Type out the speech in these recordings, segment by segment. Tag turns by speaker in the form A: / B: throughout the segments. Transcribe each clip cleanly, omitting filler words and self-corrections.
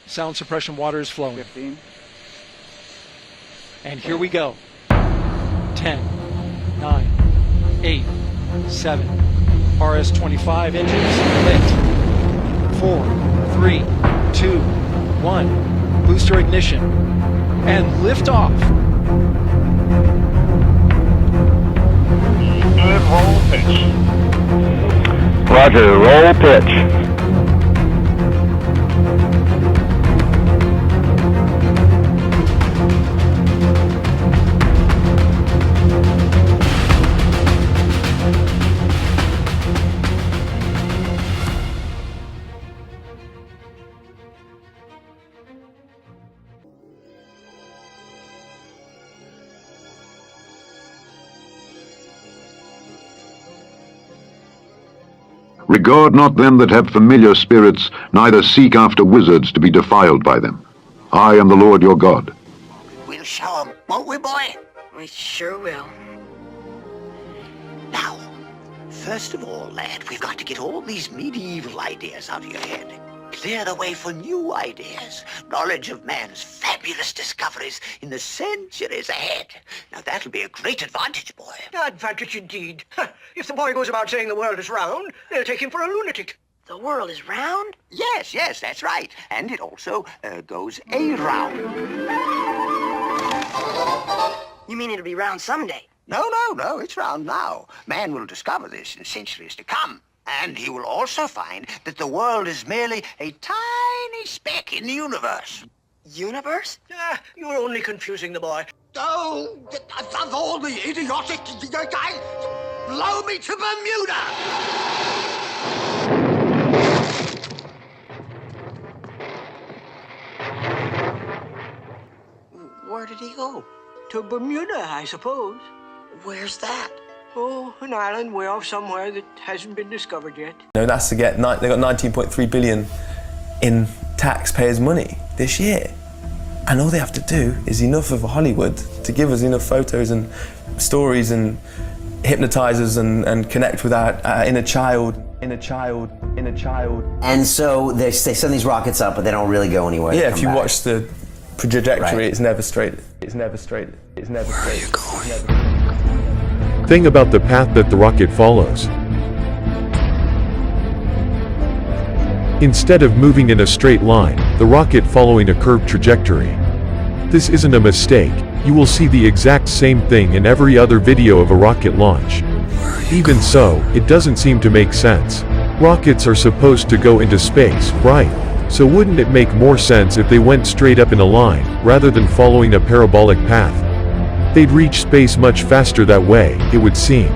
A: Sound suppression water is flowing.
B: 15.
A: And here we go. 10, 9, 8, 7. RS-25 engines lit. 4, 3, 2, 1. Booster ignition. And lift off.
C: Good, roll pitch.
D: Roger, roll pitch.
E: Regard not them that have familiar spirits, neither seek after wizards to be defiled by them. I am the Lord your God.
F: We'll show 'em, won't we, boy?
G: We sure will.
F: Now, first of all, lad, we've got to get all these medieval ideas out of your head. Clear the way for new ideas. Knowledge of man's fabulous discoveries in the centuries ahead. Now, that'll be a great advantage, boy.
H: Advantage indeed. If the boy goes about saying the world is round, they'll take him for a lunatic.
G: The world is round?
F: Yes, yes, that's right. And it also goes around.
G: You mean it'll be round someday?
F: No, it's round now. Man will discover this in centuries to come. And he will also find that the world is merely a tiny speck in the universe.
G: Universe?
H: You're only confusing the boy.
F: Oh, of all the idiotic guys, blow me to Bermuda!
H: Where did he go? To Bermuda, I suppose.
G: Where's that?
H: Oh, an island way off somewhere that hasn't been discovered yet.
I: No, that's to get, they got 19.3 billion in taxpayers' money this year. And all they have to do is enough of Hollywood to give us enough photos and stories and hypnotize us and connect with our inner child.
J: And so they send these rockets up, but they don't really go anywhere.
I: Yeah, if you watch the trajectory,
J: Right.
I: it's never straight. It's never straight. It's never straight. Where are you going?
K: Thing about the path that the rocket follows. Instead of moving in a straight line, the rocket following a curved trajectory. This isn't a mistake. You will see the exact same thing in every other video of a rocket launch. Even so, it doesn't seem to make sense. Rockets are supposed to go into space, right? So wouldn't it make more sense if they went straight up in a line, rather than following a parabolic path? They'd reach space much faster that way, it would seem.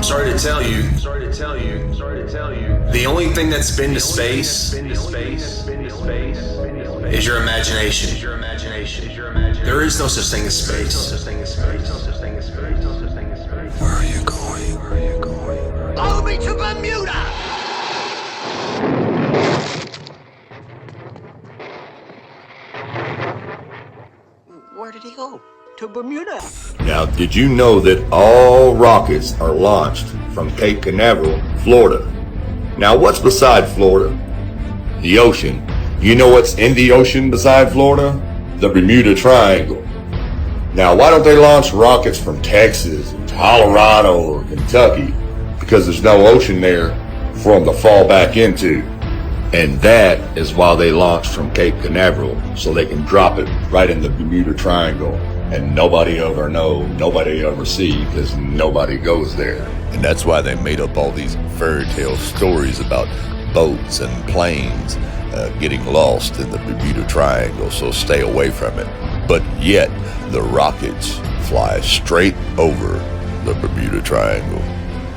L: Sorry to tell you, the only thing that's been to space is your imagination. There is no such thing as space.
F: Where are you going? Blow me to Bermuda!
H: Where did he go? To Bermuda.
C: Now, did you know that all rockets are launched from Cape Canaveral, Florida? Now, what's beside Florida? The ocean. You know what's in the ocean beside Florida? The Bermuda Triangle. Now, why don't they launch rockets from Texas, or Colorado, or Kentucky? Because there's no ocean there for them to fall back into. And that is why they launch from Cape Canaveral, so they can drop it right in the Bermuda Triangle. And nobody ever know, nobody ever see, because nobody goes there.
M: And that's why they made up all these fairy tale stories about
C: boats and planes getting lost in the Bermuda Triangle, so stay away from it. But yet, the rockets fly straight over the Bermuda Triangle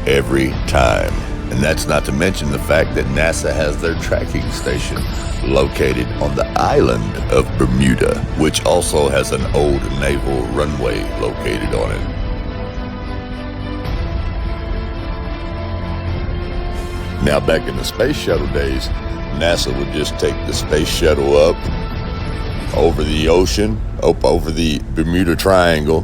C: every time. And that's not to mention the fact that NASA has their tracking station located on the island of Bermuda, which also has an old naval runway located on it. Now, back in the space shuttle days, NASA would just take the space shuttle up over the ocean, up over the Bermuda Triangle,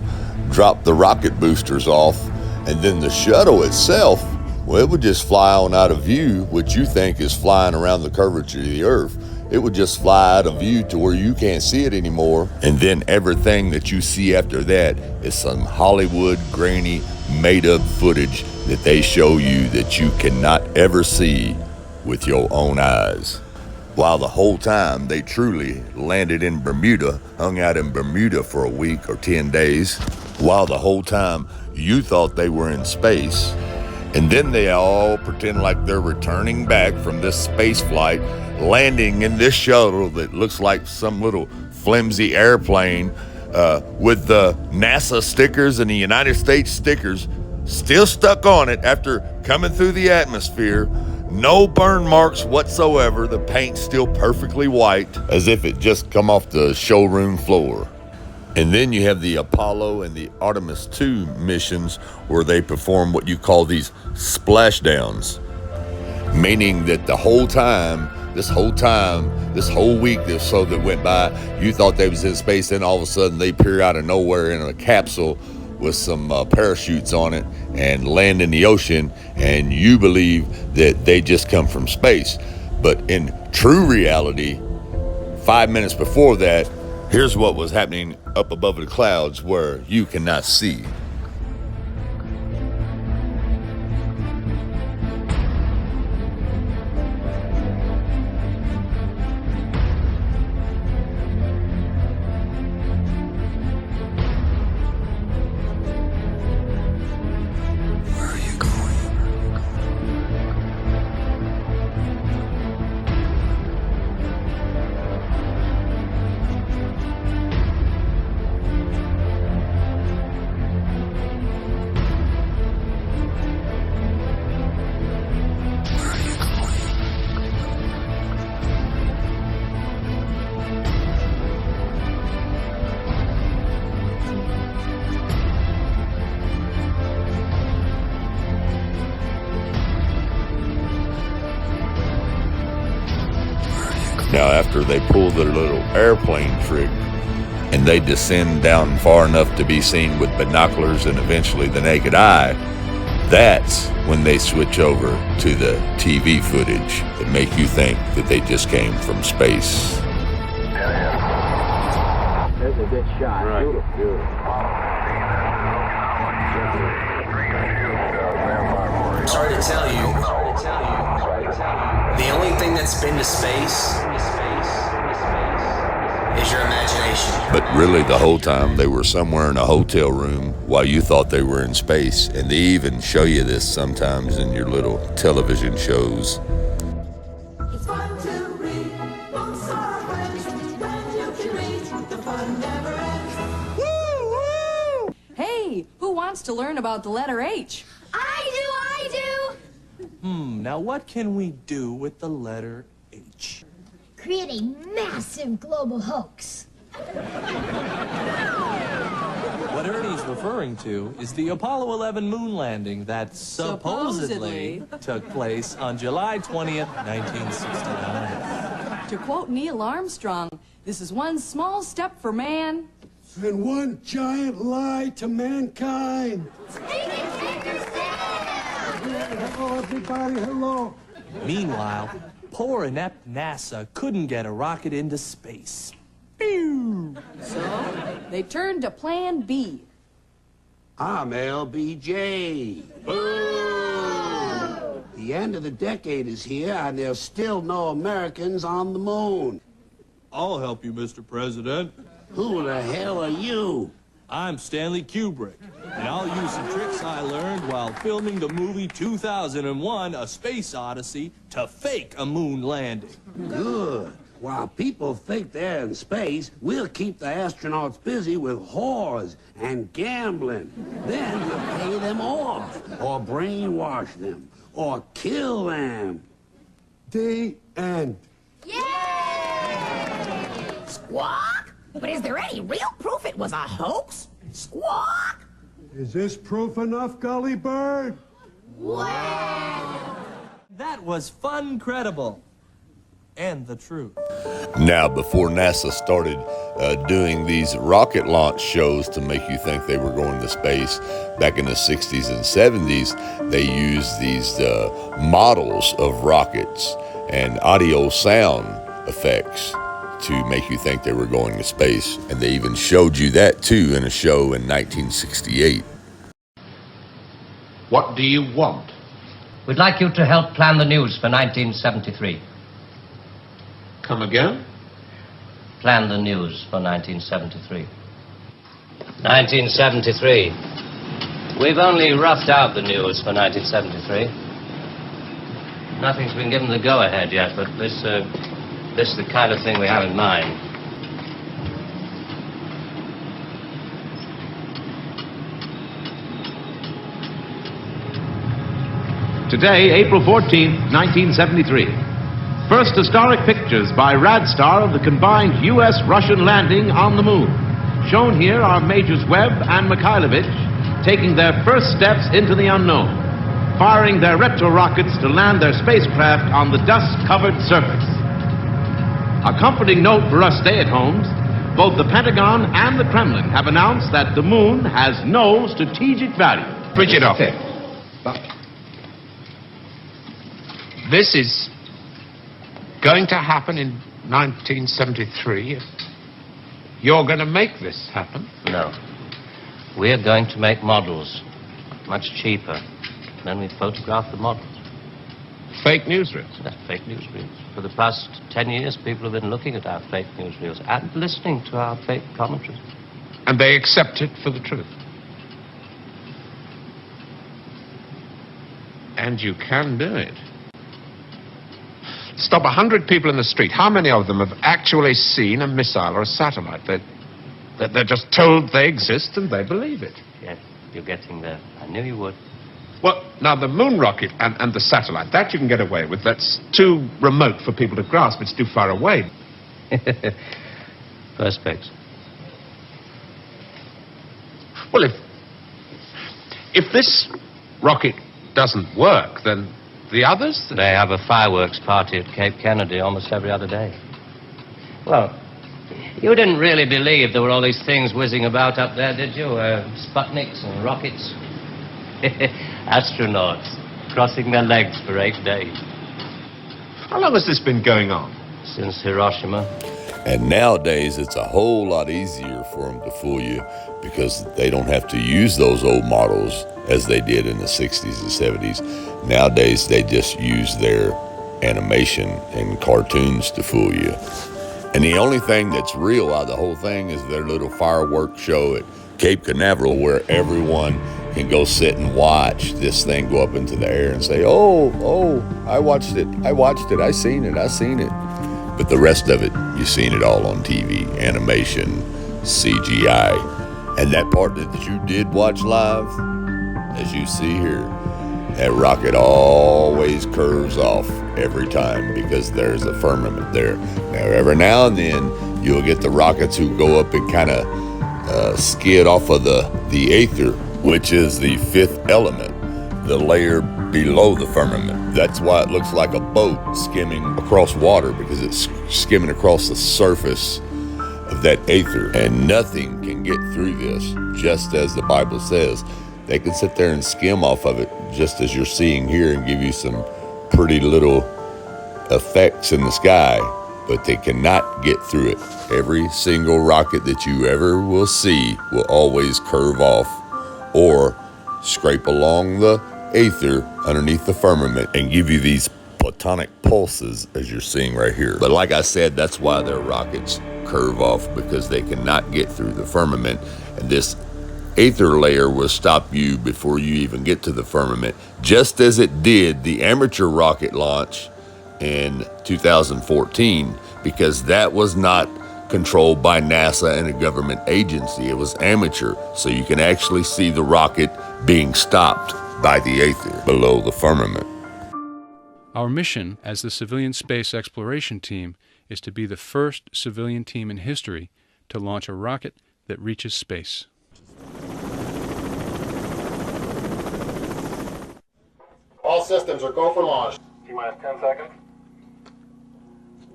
C: drop the rocket boosters off, and then the shuttle itself, well, it would just fly on out of view, which you think is flying around the curvature of the Earth. It would just fly out of view to where you can't see it anymore. And then everything that you see after that is some Hollywood, grainy, made-up footage that they show you that you cannot ever see with your own eyes. While the whole time they truly landed in Bermuda, hung out in Bermuda for a week or 10 days, while the whole time you thought they were in space. And then they all pretend like they're returning back from this space flight, landing in this shuttle that looks like some little flimsy airplane with the NASA stickers and the United States stickers still stuck on it after coming through the atmosphere. No burn marks whatsoever. The paint's still perfectly white, as if it just come off the showroom floor. And then you have the Apollo and the Artemis 2 missions where they perform what you call these splashdowns, meaning that the whole time, this whole week or so that went by, you thought they was in space, then all of a sudden they appear out of nowhere in a capsule with some parachutes on it and land in the ocean, and you believe that they just come from space. But in true reality, 5 minutes before that, here's what was happening up above the clouds where you cannot see. Now, after they pull their little airplane trick and they descend down far enough to be seen with binoculars and eventually the naked eye, that's when they switch over to the TV footage that make you think that they just came from space.
B: There's a good shot.
L: Right.
B: Beautiful.
L: Sorry to tell you, the only thing that's been to space is your imagination.
C: But really, the whole time they were somewhere in a hotel room while you thought they were in space. And they even show you this sometimes in your little television shows.
D: It's fun to read books or friends when you can read. The fun never ends. Woo, woo!
M: Hey, who wants to learn about the letter H?
D: I do.
N: Now what can we do with the letter H?
D: Create a massive global hoax.
N: What Ernie's referring to is the Apollo 11 moon landing that supposedly took place on July 20th, 1969.
M: To quote Neil Armstrong, this is one small step for man
O: and one giant lie to mankind. Hello, everybody. Hello.
N: Meanwhile, poor inept NASA couldn't get a rocket into space. Pew!
M: So they turned to Plan B.
O: I'm LBJ. Boo! The end of the decade is here, and there's still no Americans on the moon.
P: I'll help you, Mr. President.
O: Who the hell are you?
N: I'm Stanley Kubrick, and I'll use some tricks I learned while filming the movie 2001: A Space Odyssey to fake a moon landing.
O: Good. While people think they're in space, we'll keep the astronauts busy with whores and gambling. Then we'll pay them off, or brainwash them, or kill them. The end.
P: Squawk? But is there any real proof it was a hoax? Squawk?
O: Is this proof enough, Gully Bird?
P: Wow!
N: That was fun credible. And the truth.
C: Now, before NASA started doing these rocket launch shows to make you think they were going to space, back in the 60s and 70s, they used these models of rockets and audio sound effects to make you think they were going to space. And they even showed you that too in a show in 1968.
Q: What do you want?
R: We'd like you to help plan the news for 1973.
Q: Come again?
R: Plan the news for 1973. 1973. We've only roughed out the news for 1973. Nothing's been given the go-ahead yet, but this is the kind of thing we have in mind.
S: Today, April 14th, 1973. First historic pictures by Radstar of the combined U.S.-Russian landing on the moon. Shown here are Majors Webb and Mikhailovich taking their first steps into the unknown, firing their retro-rockets to land their spacecraft on the dust-covered surface. A comforting note for us stay-at-homes, both the Pentagon and the Kremlin have announced that the moon has no strategic value.
Q: Switch it off. This is going to happen in 1973. You're going to make this happen?
R: No. We're going to make models, much cheaper. Then we photograph the models.
Q: Fake newsreels?
R: That's fake newsreels. For the past 10 years, people have been looking at our fake newsreels and listening to our fake commentaries.
Q: And they accept it for the truth? And you can do it. Stop 100 people in the street. How many of them have actually seen a missile or a satellite? They're just told they exist and they believe it.
R: Yes, you're getting there. I knew you would.
Q: Well, now the moon rocket and the satellite, that you can get away with. That's too remote for people to grasp. It's too far away.
R: Perspex.
Q: Well, if this rocket doesn't work, then the others?
R: They have a fireworks party at Cape Kennedy almost every other day. Well, you didn't really believe there were all these things whizzing about up there, did you? Sputniks and rockets. Astronauts crossing their legs for 8 days.
Q: How long has this been going on?
R: Since Hiroshima.
C: And nowadays, it's a whole lot easier for them to fool you because they don't have to use those old models as they did in the 60s and 70s. Nowadays, they just use their animation and cartoons to fool you. And the only thing that's real out of the whole thing is their little fireworks show at Cape Canaveral where everyone can go sit and watch this thing go up into the air and say, oh, I watched it, I seen it. But the rest of it, you've seen it all on TV, animation, CGI. And that part that you did watch live, as you see here, that rocket always curves off every time because there's a firmament there. Now, every now and then, you'll get the rockets who go up and kind of skid off of the aether, which is the fifth element, the layer below the firmament. That's why it looks like a boat skimming across water, because it's skimming across the surface of that aether. And nothing can get through this, just as the Bible says. They can sit there and skim off of it, just as you're seeing here, and give you some pretty little effects in the sky, but they cannot get through it. Every single rocket that you ever will see will always curve off or scrape along the aether underneath the firmament and give you these platonic pulses as you're seeing right here. But like I said, that's why their rockets curve off because they cannot get through the firmament. And this aether layer will stop you before you even get to the firmament, just as it did the amateur rocket launch in 2014, because that was not controlled by NASA and a government agency. It was amateur, so you can actually see the rocket being stopped by the aether below the firmament.
T: Our mission as the Civilian Space Exploration Team is to be the first civilian team in history to launch a rocket that reaches space.
U: All systems are go for launch. T-minus 10 seconds.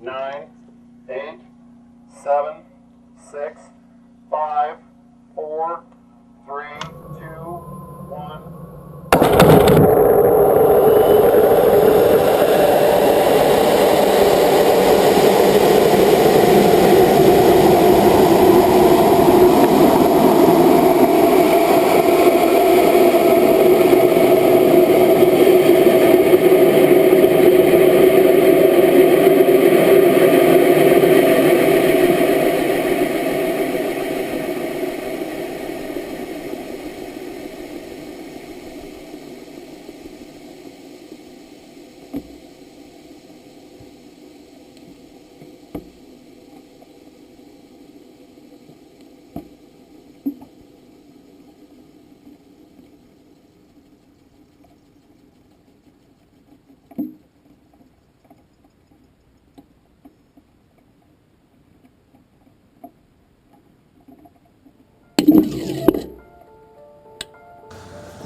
U: 9, 8, 7, 6, 5, 4, 3, 2,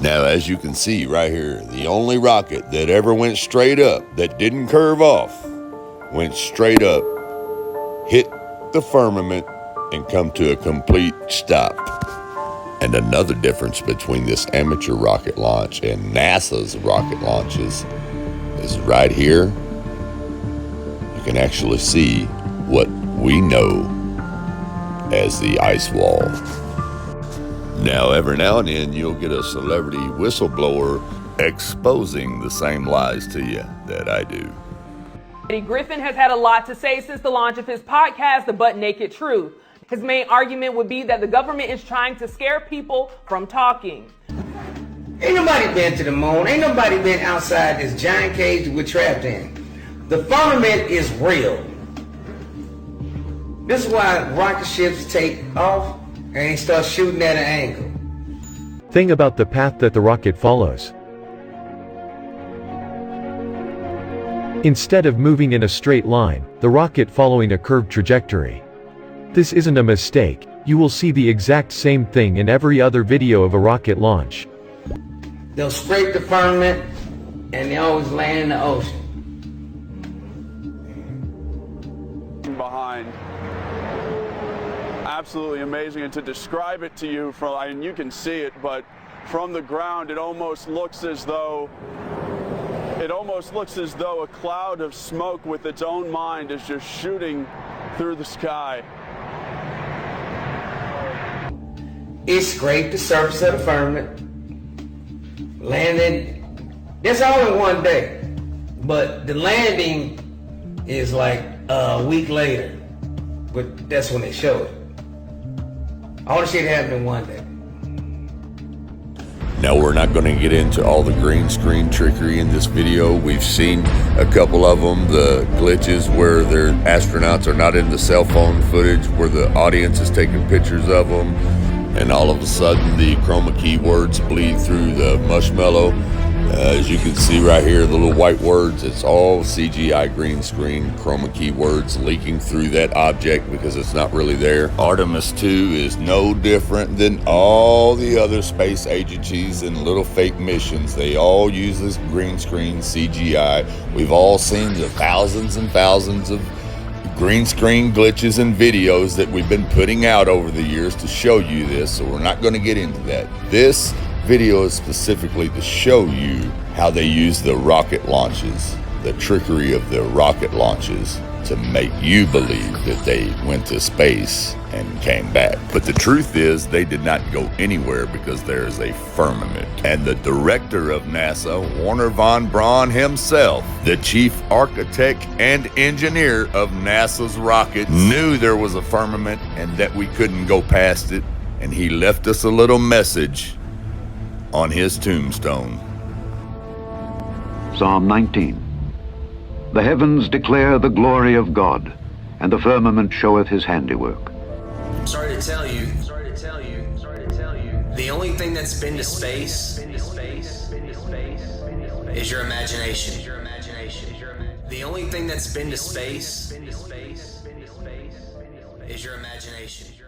C: Now, as you can see right here, the only rocket that ever went straight up, that didn't curve off, went straight up, hit the firmament, and come to a complete stop. And another difference between this amateur rocket launch and NASA's rocket launches is right here, you can actually see what we know as the ice wall. Now, every now and then, you'll get a celebrity whistleblower exposing the same lies to you that I do.
V: Eddie Griffin has had a lot to say since the launch of his podcast, The Butt Naked Truth. His main argument would be that the government is trying to scare people from talking.
W: Ain't nobody been to the moon. Ain't nobody been outside this giant cage that we're trapped in. The firmament is real. This is why rocket ships take off and they start shooting at an angle.
K: Thing about the path that the rocket follows. Instead of moving in a straight line, the rocket following a curved trajectory. This isn't a mistake, you will see the exact same thing in every other video of a rocket launch.
W: They'll scrape the firmament and they always land in the ocean.
X: Behind. Absolutely amazing, and to describe it to you from, and you can see it, but from the ground it almost looks as though a cloud of smoke with its own mind is just shooting through the sky.
W: It scraped the surface of the firmament, landed. That's all in one day, but the landing is like a week later. But that's when they showed it. All the shit happened in one day.
C: Now, we're not going to get into all the green screen trickery in this video. We've seen a couple of them, the glitches where their astronauts are not in the cell phone footage, where the audience is taking pictures of them, and all of a sudden the chroma key words bleed through the marshmallow. As you can see right here, the little white words, it's all CGI green screen chroma key words leaking through that object because it's not really there. Artemis 2 is no different than all the other space agencies and little fake missions. They all use this green screen CGI. We've all seen the thousands and thousands of green screen glitches and videos that we've been putting out over the years to show you this, so we're not going to get into that. This video is specifically to show you how they use the rocket launches. the trickery of the rocket launches to make you believe that they went to space and came back. But the truth is, they did not go anywhere because there's a firmament. And the director of NASA, Wernher von Braun himself, the chief architect and engineer of NASA's rockets, knew there was a firmament and that we couldn't go past it. And he left us a little message on his tombstone.
A: Psalm 19. The heavens declare the glory of God, and the firmament showeth his handiwork.
L: Sorry to tell you, the only thing that's been to space is your imagination. The only thing that's been to space is your imagination.